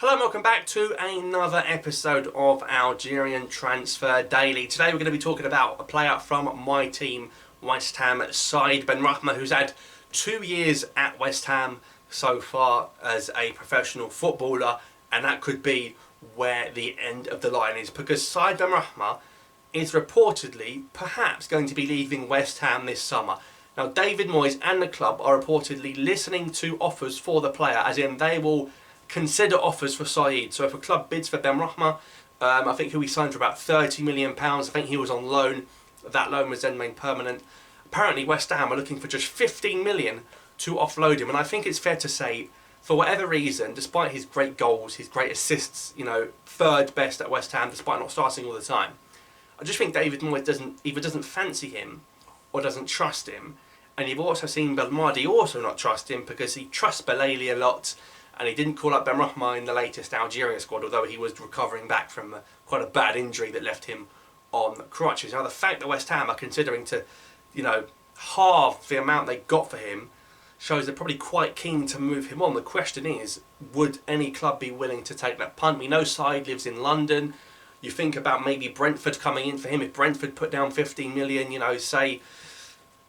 Hello and welcome back to another episode of Algerian Transfer Daily. Today we're going to be talking about a player from my team, West Ham side, Benrahma, who's had 2 years at West Ham so far as a professional footballer, and that could be where the end of the line is, because Said Benrahma is reportedly perhaps going to be leaving West Ham this summer. Now, David Moyes and the club are reportedly listening to offers for the player, as in they will consider offers for Said. So if a club bids for Benrahma, I think he'll be signed for about £30 million. I think he was on loan. That loan was then made permanent. Apparently West Ham are looking for just £15 million to offload him. And I think it's fair to say, for whatever reason, despite his great goals, his great assists, third best at West Ham despite not starting all the time, I just think David Moyes either doesn't fancy him or doesn't trust him. And you've also seen Belmadi also not trust him, because he trusts Belaili a lot, and he didn't call up Benrahma in the latest Algeria squad, although he was recovering back from quite a bad injury that left him on crutches. Now, the fact that West Ham are considering to, halve the amount they got for him shows they're probably quite keen to move him on. The question is, would any club be willing to take that punt? We know Said lives in London. You think about maybe Brentford coming in for him. If Brentford put down 15 million, say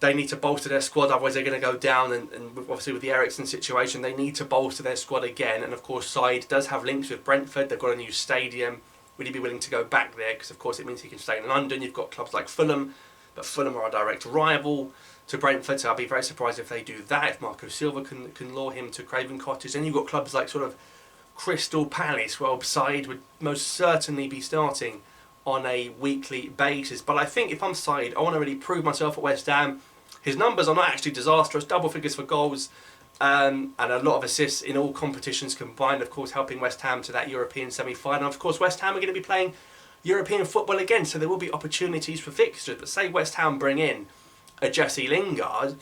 they need to bolster their squad, otherwise they're going to go down, and obviously with the Ericsson situation they need to bolster their squad again. And of course Said does have links with Brentford. They've got a new stadium. Would he be willing to go back there? Because of course it means he can stay in London. You've got clubs like Fulham, but Fulham are a direct rival to Brentford, so I'll be very surprised if they do that, if Marco Silva can lure him to Craven Cottage. And you've got clubs like sort of Crystal Palace, where Said would most certainly be starting on a weekly basis. But I think if I'm Said, I want to really prove myself at West Ham. His numbers are not actually disastrous, double figures for goals and a lot of assists in all competitions combined, of course helping West Ham to that European semi-final. Of course West Ham are going to be playing European football again, so there will be opportunities for fixtures. But say West Ham bring in a Jesse Lingard,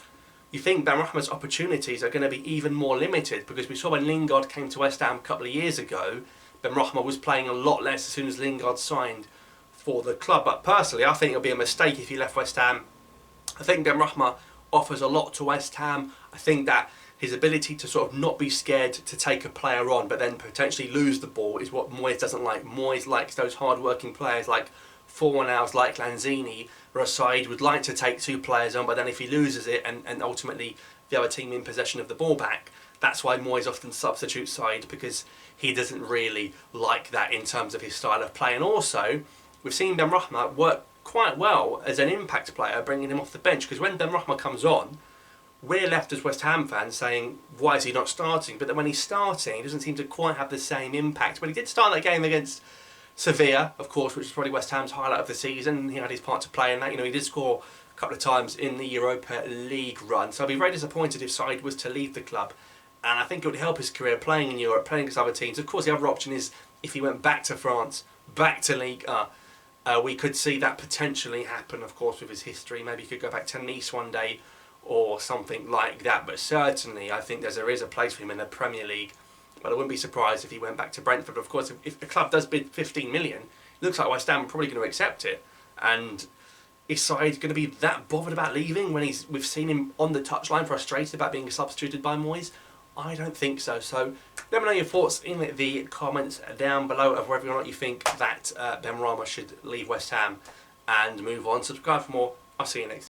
you think Benrahma's opportunities are going to be even more limited, because we saw when Lingard came to West Ham a couple of years ago, Benrahma was playing a lot less as soon as Lingard signed for the club. But personally, I think it would be a mistake if he left West Ham. I think Benrahma offers a lot to West Ham. I think that his ability to sort of not be scared to take a player on but then potentially lose the ball is what Moyes doesn't like. Moyes likes those hard-working players like Fornals, like Lanzini, where Said would like to take 2 players on, but then if he loses it and ultimately the other team in possession of the ball back, that's why Moyes often substitutes Said, because he doesn't really like that in terms of his style of play. And also, we've seen Benrahma work quite well as an impact player, bringing him off the bench, because when Benrahma comes on, we're left as West Ham fans saying, why is he not starting? But then when he's starting, he doesn't seem to quite have the same impact. But he did start that game against Sevilla, of course, which is probably West Ham's highlight of the season. He had his part to play in that. He did score a couple of times in the Europa League run. So I'd be very disappointed if Said was to leave the club. And I think it would help his career playing in Europe, playing against other teams. Of course, the other option is if he went back to France, back to Ligue 1. We could see that potentially happen, of course, with his history. Maybe he could go back to Nice one day or something like that. But certainly, I think there is a place for him in the Premier League. But I wouldn't be surprised if he went back to Brentford. But of course, if the club does bid 15 million, it looks like West Ham are probably going to accept it. And is Said going to be that bothered about leaving when we've seen him on the touchline frustrated about being substituted by Moyes? I don't think so. So let me know your thoughts in the comments down below of whether or not you think that Benrahma should leave West Ham and move on. Subscribe for more. I'll see you next time.